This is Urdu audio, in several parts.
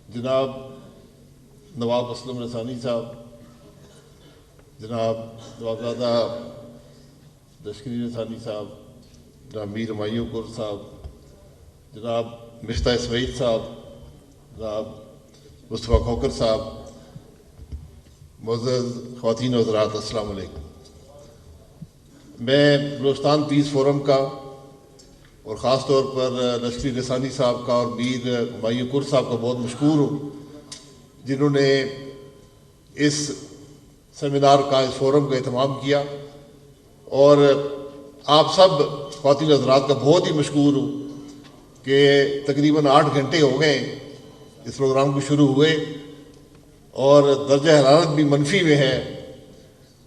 جناب نواب اسلم رسانی صاحب، جناب نوابزادہ لشکری رسانی صاحب، جناب میر ہمایوں کور صاحب، جناب مفتاح سعید صاحب، جناب مصطفیٰ کھوکر صاحب، معزز خواتین و حضرات، السلام علیکم۔ میں بلوچستان پیس فورم کا اور خاص طور پر لشکری رسانی صاحب کا اور میر ہمایوں کور صاحب کا بہت مشکور ہوں، جنہوں نے اس سیمینار کا، اس فورم کا اہتمام کیا، اور آپ سب خواتین حضرات کا بہت ہی مشکور ہوں کہ تقریباً 8 گھنٹے ہو گئے اس پروگرام کو شروع ہوئے اور درجہ حرارت بھی منفی میں ہے،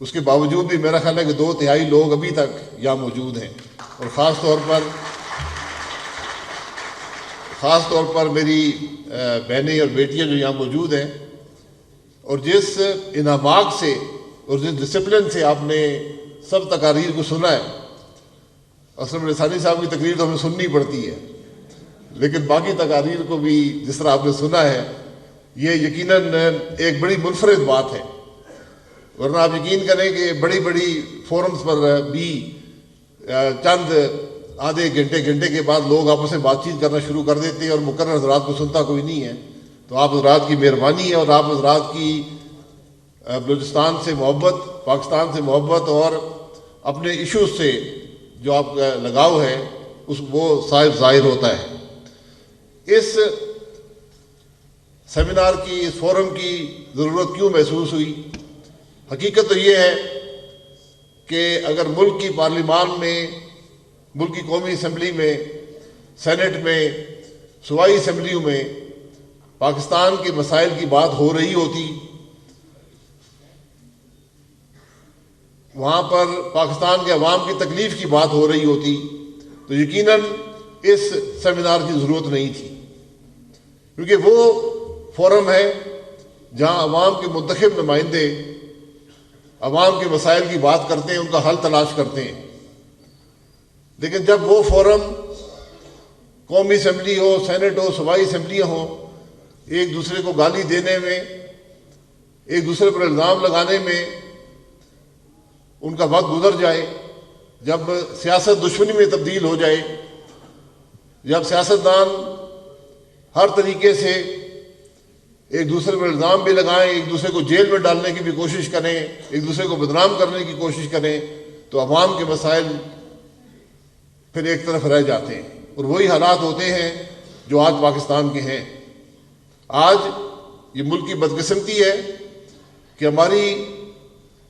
اس کے باوجود بھی میرا خیال ہے کہ 2/3 لوگ ابھی تک یہاں موجود ہیں، اور خاص طور پر میری بہنیں اور بیٹیاں جو یہاں موجود ہیں، اور جس انعامات سے اور جس ڈسپلن سے آپ نے سب تقاریر کو سنا ہے۔ اسلم رسانی صاحب کی تقریر تو ہمیں سننی پڑتی ہے، لیکن باقی تقاریر کو بھی جس طرح آپ نے سنا ہے، یہ یقیناً ایک بڑی منفرد بات ہے، ورنہ آپ یقین کریں کہ بڑی بڑی فورمز پر بھی چند آدھے گھنٹے کے بعد لوگ آپس میں بات چیت کرنا شروع کر دیتے ہیں اور مقرر حضرات کو سنتا کوئی نہیں ہے۔ تو آپ حضرات کی مہربانی ہے، اور آپ حضرات کی بلوچستان سے محبت، پاکستان سے محبت اور اپنے ایشوز سے جو آپ کا لگاؤ ہے، وہ صاحب ظاہر ہوتا ہے۔ اس سیمینار کی، اس فورم کی ضرورت کیوں محسوس ہوئی؟ حقیقت تو یہ ہے کہ اگر ملک کی پارلیمان میں، ملک کی قومی اسمبلی میں، سینٹ میں، صوبائی اسمبلیوں میں پاکستان کے مسائل کی بات ہو رہی ہوتی، وہاں پر پاکستان کے عوام کی تکلیف کی بات ہو رہی ہوتی، تو یقیناً اس سیمینار کی ضرورت نہیں تھی، کیونکہ وہ فورم ہے جہاں عوام کے منتخب نمائندے عوام کے مسائل کی بات کرتے ہیں، ان کا حل تلاش کرتے ہیں۔ لیکن جب وہ فورم قومی اسمبلی ہو، سینٹ ہو، صوبائی اسمبلیاں ہوں، ایک دوسرے کو گالی دینے میں، ایک دوسرے پر الزام لگانے میں ان کا وقت گزر جائے، جب سیاست دشمنی میں تبدیل ہو جائے، جب سیاستدان ہر طریقے سے ایک دوسرے پر الزام بھی لگائیں، ایک دوسرے کو جیل میں ڈالنے کی بھی کوشش کریں، ایک دوسرے کو بدنام کرنے کی کوشش کریں، تو عوام کے مسائل پھر ایک طرف رہ جاتے ہیں، اور وہی حالات ہوتے ہیں جو آج پاکستان کے ہیں۔ آج یہ ملک کی بدقسمتی ہے کہ ہماری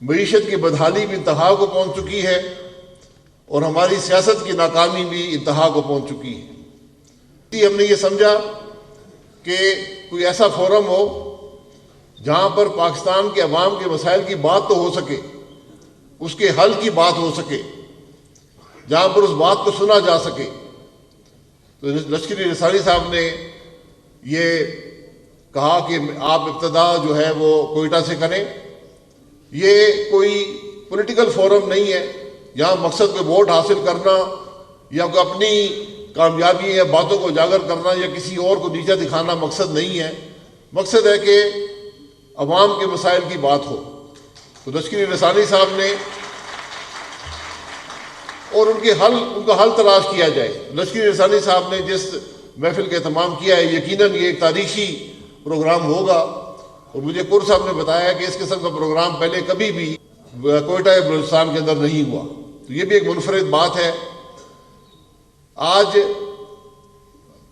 معیشت کی بدحالی بھی انتہا کو پہنچ چکی ہے، اور ہماری سیاست کی ناکامی بھی انتہا کو پہنچ چکی ہے۔ ہم نے یہ سمجھا کہ کوئی ایسا فورم ہو جہاں پر پاکستان کے عوام کے مسائل کی بات تو ہو سکے، اس کے حل کی بات ہو سکے، جہاں پر اس بات کو سنا جا سکے۔ تو لشکری رسانی صاحب نے یہ کہا کہ آپ ابتدا جو ہے وہ کوئٹہ سے کریں۔ یہ کوئی پولیٹیکل فورم نہیں ہے، یہاں مقصد کوئی ووٹ حاصل کرنا یا کوئی اپنی کامیابی یا باتوں کو اجاگر کرنا یا کسی اور کو نیچا دکھانا مقصد نہیں ہے۔ مقصد ہے کہ عوام کے مسائل کی بات ہو۔ تو لشکری رسانی صاحب نے اور ان کا حل تلاش کیا جائے۔ لشکری رسانی صاحب نے جس محفل کا اہتمام کیا ہے، یقیناً یہ ایک تاریخی پروگرام ہوگا، اور مجھے کور صاحب نے بتایا کہ اس قسم کا پروگرام پہلے کبھی بھی کوئٹہ یا بلوچستان کے اندر نہیں ہوا، تو یہ بھی ایک منفرد بات ہے۔ آج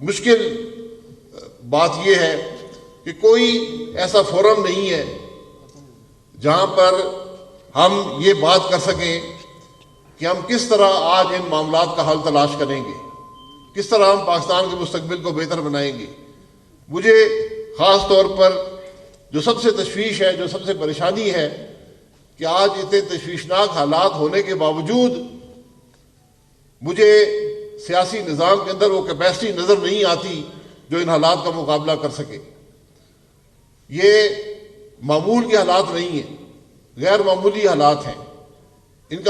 مشکل بات یہ ہے کہ کوئی ایسا فورم نہیں ہے جہاں پر ہم یہ بات کر سکیں کہ ہم کس طرح آج ان معاملات کا حل تلاش کریں گے، کس طرح ہم پاکستان کے مستقبل کو بہتر بنائیں گے۔ مجھے خاص طور پر جو سب سے تشویش ہے، جو سب سے پریشانی ہے، کہ آج اتنے تشویشناک حالات ہونے کے باوجود مجھے سیاسی نظام کے اندر وہ کیپیسٹی نظر نہیں آتی جو ان حالات کا مقابلہ کر سکے۔ یہ معمول کے حالات نہیں ہیں، غیر معمولی حالات ہیں۔ ان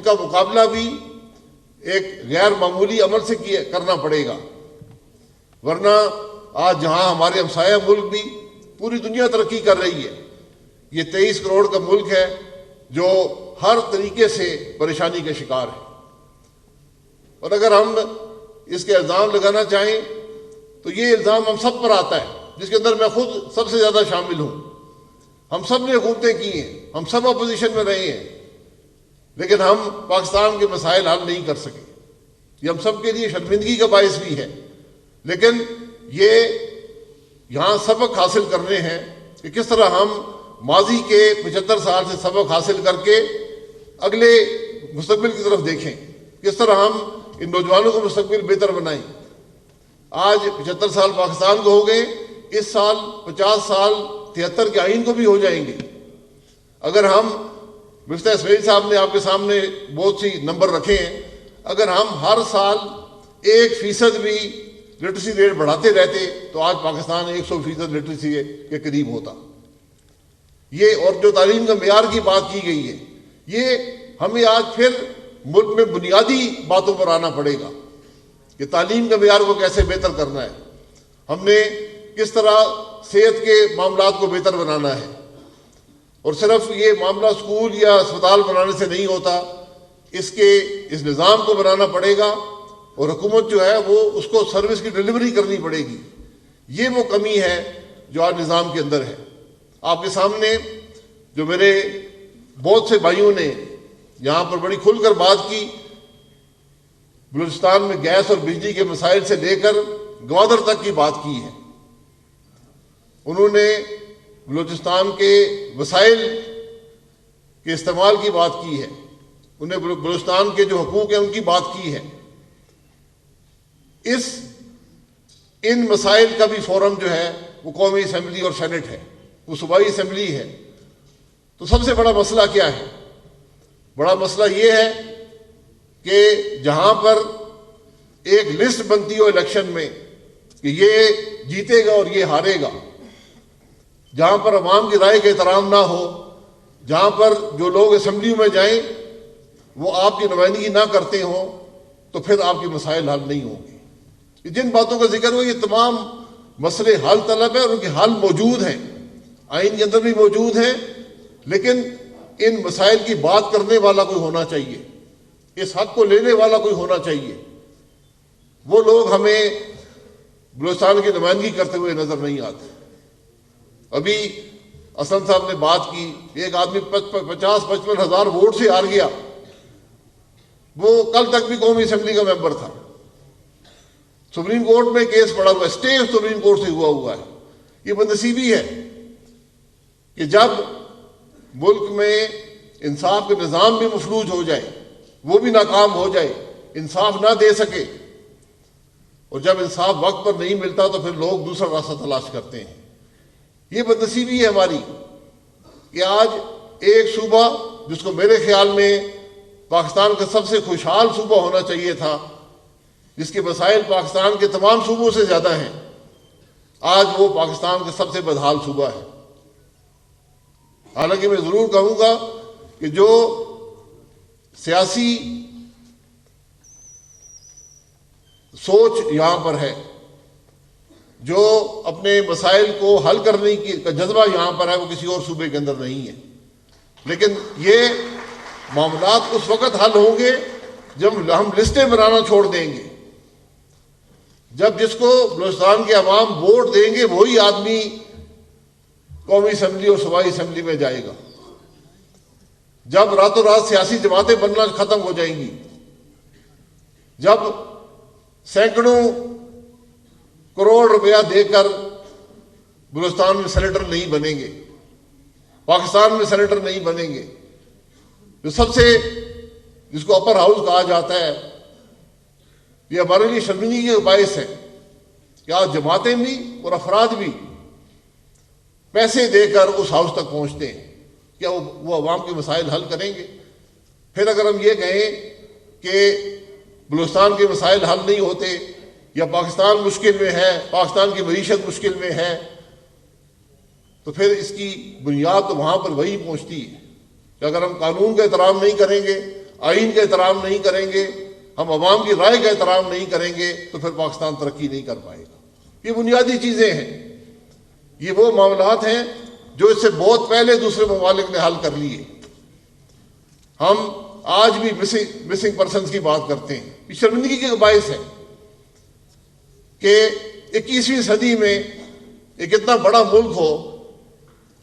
کا مقابلہ بھی ایک غیر معمولی عمل سے کرنا پڑے گا، ورنہ آج جہاں ہمارے ہمسایہ ملک بھی پوری دنیا ترقی کر رہی ہے، یہ 23 کروڑ کا ملک ہے جو ہر طریقے سے پریشانی کا شکار ہے، اور اگر ہم اس کے الزام لگانا چاہیں تو یہ الزام ہم سب پر آتا ہے، جس کے اندر میں خود سب سے زیادہ شامل ہوں۔ ہم سب نے حکومتیں کی ہیں، ہم سب اپوزیشن میں رہے ہیں، لیکن ہم پاکستان کے مسائل حل نہیں کر سکے۔ یہ ہم سب کے لیے شرمندگی کا باعث بھی ہے، لیکن یہ یہاں سبق حاصل کرنے ہیں کہ کس طرح ہم ماضی کے 75 سال سے سبق حاصل کر کے اگلے مستقبل کی طرف دیکھیں، کس طرح ہم ان نوجوانوں کو مستقبل بہتر بنائیں۔ آج 75 سال پاکستان کو ہو گئے، اس سال 50 سال 73 کے آئین کو بھی ہو جائیں گے۔ اگر ہم، مفتاح اسماعیل صاحب نے آپ کے سامنے بہت سی نمبر رکھے ہیں، اگر ہم ہر سال 1% بھی لٹریسی ریٹ بڑھاتے رہتے تو آج پاکستان 100% لٹریسی کے قریب ہوتا۔ یہ اور جو تعلیم کا معیار کی بات کی گئی ہے، یہ ہمیں آج پھر ملک میں بنیادی باتوں پر آنا پڑے گا کہ تعلیم کا معیار کو کیسے بہتر کرنا ہے، ہم نے کس طرح صحت کے معاملات کو بہتر بنانا ہے، اور صرف یہ معاملہ اسکول یا اسپتال بنانے سے نہیں ہوتا، اس نظام کو بنانا پڑے گا، اور حکومت جو ہے وہ اس کو سروس کی ڈیلیوری کرنی پڑے گی۔ یہ وہ کمی ہے جو آج نظام کے اندر ہے۔ آپ کے سامنے جو میرے بہت سے بھائیوں نے یہاں پر بڑی کھل کر بات کی، بلوچستان میں گیس اور بجلی کے مسائل سے لے کر گوادر تک کی بات کی ہے۔ انہوں نے بلوچستان کے وسائل کے استعمال کی بات کی ہے، انہیں بلوچستان کے جو حقوق ہیں ان کی بات کی ہے۔ ان مسائل کا بھی فورم جو ہے وہ قومی اسمبلی اور سینٹ ہے، وہ صوبائی اسمبلی ہے۔ تو سب سے بڑا مسئلہ کیا ہے؟ بڑا مسئلہ یہ ہے کہ جہاں پر ایک لسٹ بنتی ہو الیکشن میں کہ یہ جیتے گا اور یہ ہارے گا، جہاں پر عوام کی رائے کا احترام نہ ہو، جہاں پر جو لوگ اسمبلیوں میں جائیں وہ آپ کی نمائندگی نہ کرتے ہوں، تو پھر آپ کے مسائل حل نہیں ہوں گے۔ جن باتوں کا ذکر ہو، یہ تمام مسئلے حل طلب ہیں اور ان کے حل موجود ہیں، آئین کے اندر بھی موجود ہیں، لیکن ان مسائل کی بات کرنے والا کوئی ہونا چاہیے، اس حق کو لینے والا کوئی ہونا چاہیے۔ وہ لوگ ہمیں بلوچستان کی نمائندگی کرتے ہوئے نظر نہیں آتے۔ ابھی اسد صاحب نے بات کی، ایک آدمی 50-55 ہزار ووٹ سے ہار گیا، وہ کل تک بھی قومی اسمبلی کا ممبر تھا، سپریم کورٹ میں کیس پڑا ہوا ہے، اسٹے سپریم کورٹ سے ہوا ہے۔ یہ بدنصیبی ہے کہ جب ملک میں انصاف کا نظام بھی مفلوج ہو جائے، وہ بھی ناکام ہو جائے، انصاف نہ دے سکے، اور جب انصاف وقت پر نہیں ملتا تو پھر لوگ دوسرا راستہ تلاش کرتے ہیں۔ یہ بدنصیبی ہے ہماری کہ آج ایک صوبہ جس کو میرے خیال میں پاکستان کا سب سے خوشحال صوبہ ہونا چاہیے تھا، جس کے مسائل پاکستان کے تمام صوبوں سے زیادہ ہیں، آج وہ پاکستان کا سب سے بدحال صوبہ ہے۔ حالانکہ میں ضرور کہوں گا کہ جو سیاسی سوچ یہاں پر ہے، جو اپنے مسائل کو حل کرنے کا جذبہ یہاں پر ہے، وہ کسی اور صوبے کے اندر نہیں ہے۔ لیکن یہ معاملات اس وقت حل ہوں گے جب ہم لسٹیں بنانا چھوڑ دیں گے، جب جس کو بلوچستان کے عوام ووٹ دیں گے وہی آدمی قومی اسمبلی اور صوبائی اسمبلی میں جائے گا، جب راتوں رات سیاسی جماعتیں بننا ختم ہو جائیں گی، جب سینکڑوں کروڑ روپیہ دے کر بلوچستان میں سینیٹر نہیں بنیں گے، پاکستان میں سینیٹر نہیں بنیں گے، جو سب سے جس کو اپر ہاؤس کہا جاتا ہے، یہ ہمارے لیے شرمندگی کا باعث ہے کہ آج جماعتیں بھی اور افراد بھی پیسے دے کر اس ہاؤس تک پہنچتے ہیں۔ کیا وہ عوام کے مسائل حل کریں گے؟ پھر اگر ہم یہ کہیں کہ بلوچستان کے مسائل حل نہیں ہوتے یا پاکستان مشکل میں ہے، پاکستان کی معیشت مشکل میں ہے، تو پھر اس کی بنیاد تو وہاں پر وہی پہنچتی ہے کہ اگر ہم قانون کا احترام نہیں کریں گے، آئین کا احترام نہیں کریں گے، ہم عوام کی رائے کا احترام نہیں کریں گے، تو پھر پاکستان ترقی نہیں کر پائے گا۔ یہ بنیادی چیزیں ہیں، یہ وہ معاملات ہیں جو اس سے بہت پہلے دوسرے ممالک نے حل کر لیے۔ ہم آج بھی مسنگ پرسنز کی بات کرتے ہیں۔ یہ شرمندگی کا باعث ہے کہ 21ویں صدی میں ایک اتنا بڑا ملک ہو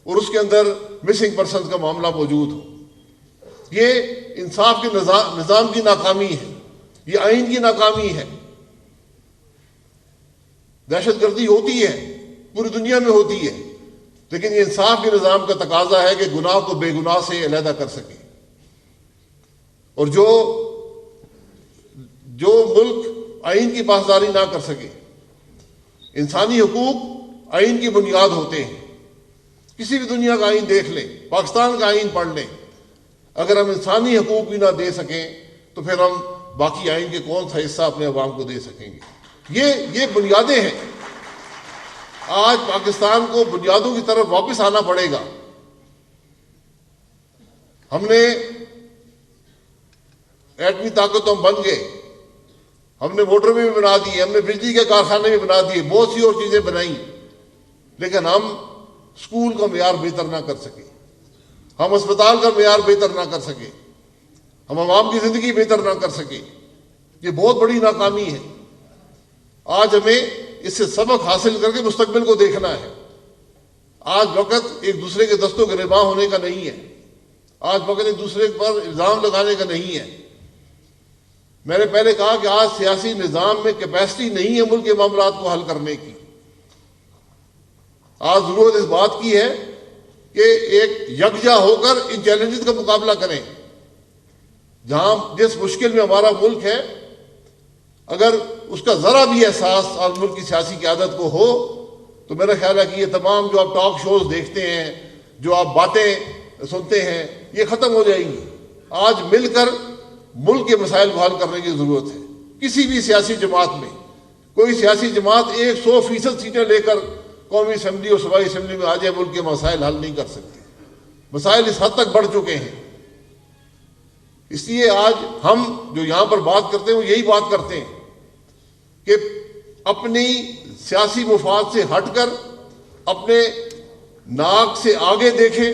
اور اس کے اندر مسنگ پرسنز کا معاملہ موجود ہو۔ یہ انصاف کے نظام کی ناکامی ہے، یہ آئین کی ناکامی ہے۔ دہشت گردی ہوتی ہے، پوری دنیا میں ہوتی ہے، لیکن یہ انصاف کے نظام کا تقاضا ہے کہ گناہ کو بے گناہ سے علیحدہ کر سکے، اور جو ملک آئین کی پاسداری نہ کر سکے۔ انسانی حقوق آئین کی بنیاد ہوتے ہیں، کسی بھی دنیا کا آئین دیکھ لیں، پاکستان کا آئین پڑھ لیں، اگر ہم انسانی حقوق بھی نہ دے سکیں تو پھر ہم باقی آئین کے کون سا حصہ اپنے عوام کو دے سکیں گے؟ یہ بنیادیں ہیں۔ آج پاکستان کو بنیادوں کی طرف واپس آنا پڑے گا۔ ہم نے ایٹمی طاقت تو ہم بن گئے، ہم نے موٹر بھی بنا دیے، ہم نے بجلی کے کارخانے بھی بنا دیے، بہت سی اور چیزیں بنائیں، لیکن ہم اسکول کا معیار بہتر نہ کر سکے، ہم اسپتال کا معیار بہتر نہ کر سکے، ہم عوام کی زندگی بہتر نہ کر سکے۔ یہ بہت بڑی ناکامی ہے۔ آج ہمیں اس سے سبق حاصل کر کے مستقبل کو دیکھنا ہے۔ آج وقت ایک دوسرے کے دستوں کے ربا ہونے کا نہیں ہے، آج وقت ایک دوسرے پر الزام لگانے کا نہیں ہے۔ میں نے پہلے کہا کہ آج سیاسی نظام میں کیپیسٹی نہیں ہے ملک کے معاملات کو حل کرنے کی۔ آج ضرورت اس بات کی ہے کہ ایک یکجا ہو کر ان چیلنجز کا مقابلہ کریں۔ جہاں جس مشکل میں ہمارا ملک ہے، اگر اس کا ذرا بھی احساس آج ملک کی سیاسی قیادت کو ہو تو میرا خیال ہے کہ یہ تمام جو آپ ٹاک شوز دیکھتے ہیں، جو آپ باتیں سنتے ہیں، یہ ختم ہو جائیں گی۔ آج مل کر ملک کے مسائل کو حل کرنے کی ضرورت ہے۔ کسی بھی سیاسی جماعت میں کوئی سیاسی جماعت 100% سیٹیں لے کر قومی اسمبلی اور صوبائی اسمبلی میں آ جائے، ملک کے مسائل حل نہیں کر سکتے۔ مسائل اس حد تک بڑھ چکے ہیں۔ اس لیے آج ہم جو یہاں پر بات کرتے ہیں وہ یہی بات کرتے ہیں کہ اپنی سیاسی مفاد سے ہٹ کر اپنے ناک سے آگے دیکھیں،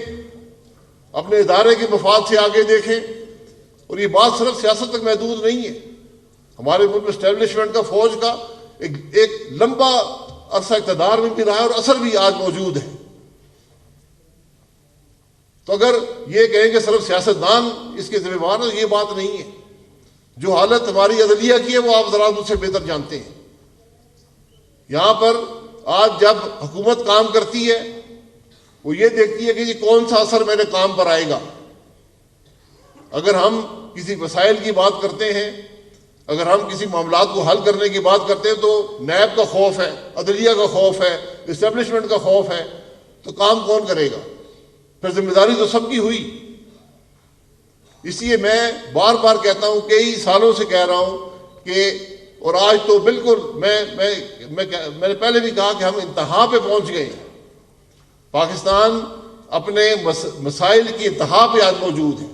اپنے ادارے کے مفاد سے آگے دیکھیں۔ اور یہ بات صرف سیاست تک محدود نہیں ہے۔ ہمارے ملک میں اسٹیبلشمنٹ کا، فوج کا ایک لمبا عرصہ اقتدار میں بھی رہا ہے اور اثر بھی آج موجود ہے۔ تو اگر یہ کہیں کہ صرف سیاستدان اس کے ذمہ دار ہیں، یہ بات نہیں ہے۔ جو حالت ہماری عدلیہ کی ہے وہ آپ ذرا مجھ سے بہتر جانتے ہیں۔ یہاں پر آج جب حکومت کام کرتی ہے وہ یہ دیکھتی ہے کہ یہ کون سا اثر میرے کام پر آئے گا۔ اگر ہم کسی مسائل کی بات کرتے ہیں، اگر ہم کسی معاملات کو حل کرنے کی بات کرتے ہیں تو نیب کا خوف ہے، عدلیہ کا خوف ہے، اسٹیبلشمنٹ کا خوف ہے، تو کام کون کرے گا؟ پھر ذمہ داری تو سب کی ہوئی۔ اس لیے میں بار بار کہتا ہوں، کئی سالوں سے کہہ رہا ہوں کہ، اور آج تو بالکل میں نے پہلے بھی کہا کہ ہم انتہا پہ پہنچ گئے۔ پاکستان اپنے مسائل کی انتہا پہ آج موجود ہے۔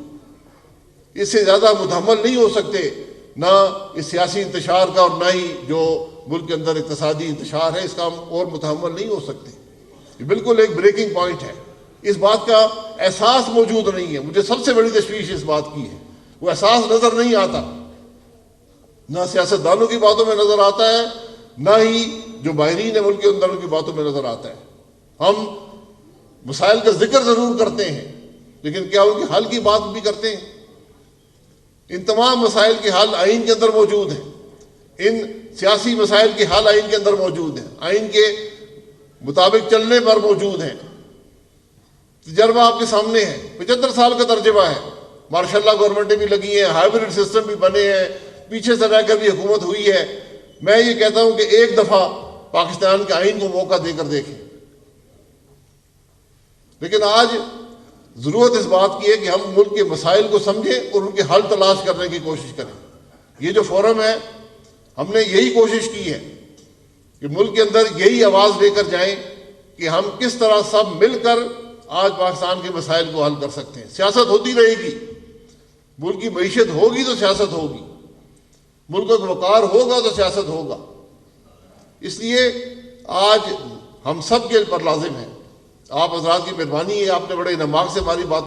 اس سے زیادہ متحمل نہیں ہو سکتے، نہ اس سیاسی انتشار کا اور نہ ہی جو ملک کے اندر اقتصادی انتشار ہے اس کا ہم اور متحمل نہیں ہو سکتے۔ یہ بالکل ایک بریکنگ پوائنٹ ہے۔ اس بات کا احساس موجود نہیں ہے۔ مجھے سب سے بڑی تشویش اس بات کی ہے، وہ احساس نظر نہیں آتا، نہ سیاستدانوں کی باتوں میں نظر آتا ہے، نہ ہی جو ماہرین ملک کے اندر ان کی باتوں میں نظر آتا ہے۔ ہم مسائل کا ذکر ضرور کرتے ہیں، لیکن کیا ان کے حل کی بات بھی کرتے ہیں؟ ان تمام مسائل کے حل آئین کے اندر موجود ہیں، ان سیاسی مسائل کے حل آئین کے اندر موجود ہیں، آئین کے مطابق چلنے پر موجود ہیں۔ تجربہ آپ کے سامنے ہے، 75 سال کا تجربہ ہے، ماشاء اللہ گورنمنٹیں بھی لگی ہیں، ہائیبرڈ سسٹم بھی بنے ہیں، پیچھے سے رہ کر بھی حکومت ہوئی ہے۔ میں یہ کہتا ہوں کہ ایک دفعہ پاکستان کے آئین کو موقع دے کر دیکھیں۔ لیکن آج ضرورت اس بات کی ہے کہ ہم ملک کے مسائل کو سمجھیں اور ان کے حل تلاش کرنے کی کوشش کریں۔ یہ جو فورم ہے، ہم نے یہی کوشش کی ہے کہ ملک کے اندر یہی آواز لے کر جائیں کہ ہم کس طرح سب مل کر آج پاکستان کے مسائل کو حل کر سکتے ہیں۔ سیاست ہوتی رہے گی، ملک کی معیشت ہوگی تو سیاست ہوگی، ملک کا وقار ہوگا تو سیاست ہوگا۔ اس لیے آج ہم سب کے پر لازم ہے. آپ حضرات کی مہربانی ہے, آپ نے بڑے نماغ سے ہماری بات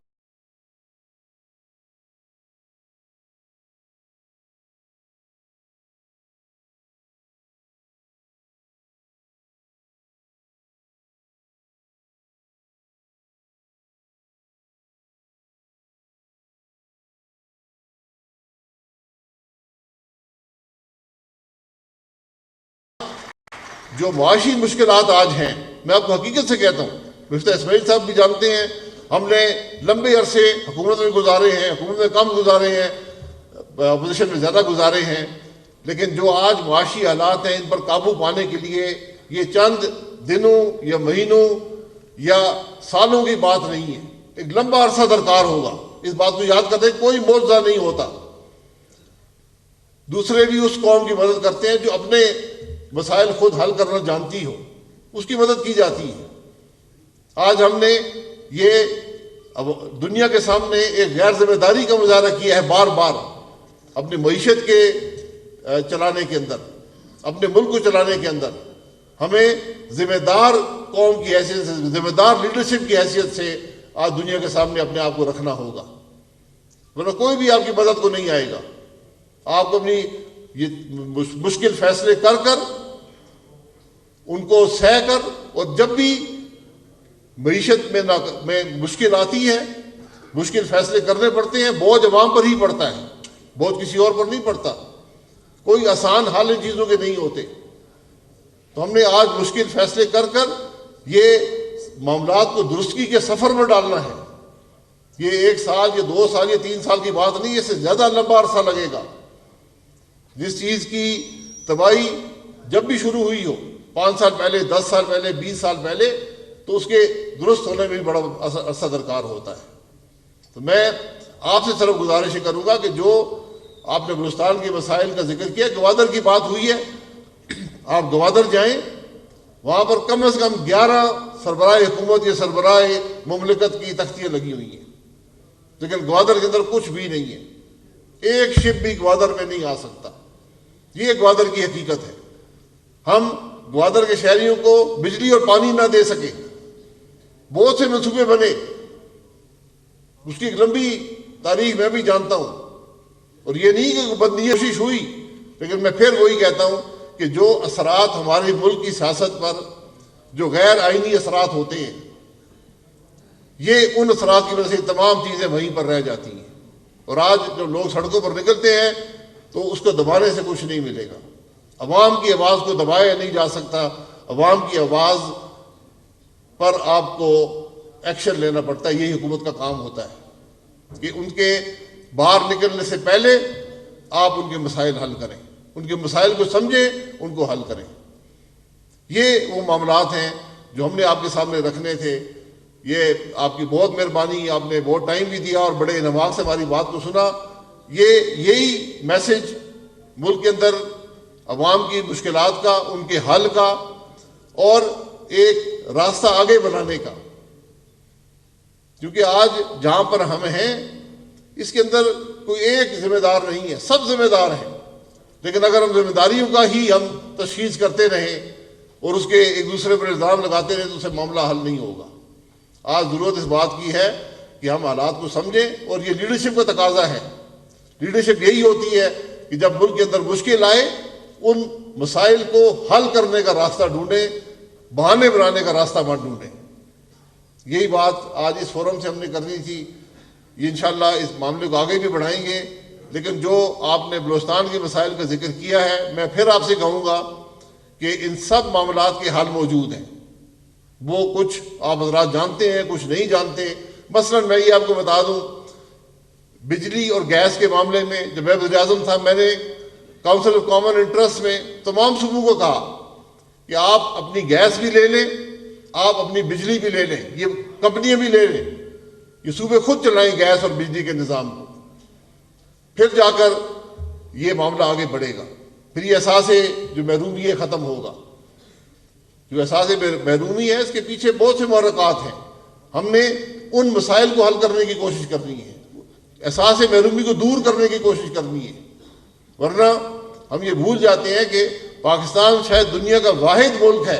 جو معاشی مشکلات آج ہیں, میں آپ کو حقیقت سے کہتا ہوں, مفتاح اسماعیل صاحب بھی جانتے ہیں, ہم نے لمبے عرصے حکومت میں گزارے ہیں, حکومت میں کم گزارے ہیں, اپوزیشن میں زیادہ گزارے ہیں, لیکن جو آج معاشی حالات ہیں ان پر قابو پانے کے لیے یہ چند دنوں یا مہینوں یا سالوں کی بات نہیں ہے, ایک لمبا عرصہ درکار ہوگا. اس بات کو یاد کرتے ہیں, کوئی معجزہ نہیں ہوتا. دوسرے بھی اس قوم کی مدد کرتے ہیں جو اپنے مسائل خود حل کرنا جانتی ہو, اس کی مدد کی جاتی ہے. آج ہم نے یہ دنیا کے سامنے ایک غیر ذمہ داری کا مظاہرہ کیا ہے بار بار, اپنی معیشت کے چلانے کے اندر, اپنے ملک کو چلانے کے اندر. ہمیں ذمہ دار قوم کی حیثیت سے, ذمہ دار لیڈرشپ کی حیثیت سے آج دنیا کے سامنے اپنے آپ کو رکھنا ہوگا, ورنہ کوئی بھی آپ کی مدد کو نہیں آئے گا. آپ کو اپنی یہ مشکل فیصلے کر کر, ان کو سہ کر, اور جب بھی معیشت میں مشکل آتی ہے, مشکل فیصلے کرنے پڑتے ہیں, بوجھ عوام پر ہی پڑتا ہے, بوجھ کسی اور پر نہیں پڑتا. کوئی آسان حال ان چیزوں کے نہیں ہوتے. تو ہم نے آج مشکل فیصلے کر کر یہ معاملات کو درستگی کے سفر میں ڈالنا ہے. یہ 1 سال یا 2 سال یا 3 سال کی بات نہیں, اس سے زیادہ لمبا عرصہ لگے گا. جس چیز کی تباہی جب بھی شروع ہوئی ہو, 5 سال پہلے, 10 سال پہلے, 20 سال پہلے, تو اس کے درست ہونے میں بھی بڑا عرصہ درکار ہوتا ہے. تو میں آپ سے صرف گزارش کروں گا کہ جو آپ نے بلوچستان کے مسائل کا ذکر کیا, گوادر کی بات ہوئی ہے, آپ گوادر جائیں, وہاں پر کم از کم 11 سربراہ حکومت یا سربراہ مملکت کی تختیاں لگی ہوئی ہیں, لیکن گوادر کے اندر کچھ بھی نہیں ہے. ایک شپ بھی گوادر میں نہیں آ سکتا. یہ گوادر کی حقیقت ہے. ہم گوادر کے شہریوں کو بجلی اور پانی نہ دے سکے, بہت سے منصوبے بنے, اس کی ایک لمبی تاریخ میں بھی جانتا ہوں, اور یہ نہیں کہ بدنیت کوشش ہوئی, لیکن میں پھر وہی کہتا ہوں کہ جو اثرات ہمارے ملک کی سیاست پر, جو غیر آئینی اثرات ہوتے ہیں, یہ ان اثرات کی وجہ سے تمام چیزیں وہیں پر رہ جاتی ہیں. اور آج جو لوگ سڑکوں پر نکلتے ہیں تو اس کو دبانے سے کچھ نہیں ملے گا. عوام کی آواز کو دبایا نہیں جا سکتا. عوام کی آواز پر آپ کو ایکشن لینا پڑتا ہے. یہی حکومت کا کام ہوتا ہے کہ ان کے باہر نکلنے سے پہلے آپ ان کے مسائل حل کریں, ان کے مسائل کو سمجھیں, ان کو حل کریں. یہ وہ معاملات ہیں جو ہم نے آپ کے سامنے رکھنے تھے. یہ آپ کی بہت مہربانی, آپ نے بہت ٹائم بھی دیا اور بڑے انعام سے ہماری بات کو سنا. یہی میسج ملک کے اندر عوام کی مشکلات کا, ان کے حل کا, اور ایک راستہ آگے بنانے کا. کیونکہ آج جہاں پر ہم ہیں اس کے اندر کوئی ایک ذمہ دار نہیں ہے, سب ذمہ دار ہیں. لیکن اگر ہم ذمہ داریوں کا ہی ہم تشخیص کرتے رہیں اور اس کے ایک دوسرے پر الزام لگاتے رہیں تو اس سے معاملہ حل نہیں ہوگا. آج ضرورت اس بات کی ہے کہ ہم حالات کو سمجھیں, اور یہ لیڈرشپ کا تقاضا ہے. لیڈرشپ یہی ہوتی ہے کہ جب ملک کے اندر مشکل آئے ان مسائل کو حل کرنے کا راستہ ڈھونڈیں, بہانے بنانے کا راستہ مت ڈھونڈیں. یہی بات آج اس فورم سے ہم نے کرنی تھی. یہ انشاءاللہ اس معاملے کو آگے بھی بڑھائیں گے. لیکن جو آپ نے بلوچستان کے مسائل کا ذکر کیا ہے, میں پھر آپ سے کہوں گا کہ ان سب معاملات کے حل موجود ہیں. وہ کچھ آپ حضرات جانتے ہیں, کچھ نہیں جانتے. مثلا میں یہ آپ کو بتا دوں, بجلی اور گیس کے معاملے میں جب میں وزیر اعظم تھا, میں نے کاؤنسل آف کامن انٹرسٹ میں تمام صوبوں کو کہا کہ آپ اپنی گیس بھی لے لیں, آپ اپنی بجلی بھی لے لیں, یہ کمپنیاں بھی لے لیں, یہ صوبے خود چلائیں گیس اور بجلی کے نظام کو. پھر جا کر یہ معاملہ آگے بڑھے گا. پھر یہ احساس جو محرومی ہے ختم ہوگا. جو احساس محرومی ہے اس کے پیچھے بہت سے محرکات ہیں. ہم نے ان مسائل کو حل کرنے کی کوشش کرنی ہے, احساس محرومی کو دور کرنے کی کوشش کرنی ہے. ورنہ ہم یہ بھول جاتے ہیں کہ پاکستان شاید دنیا کا واحد ملک ہے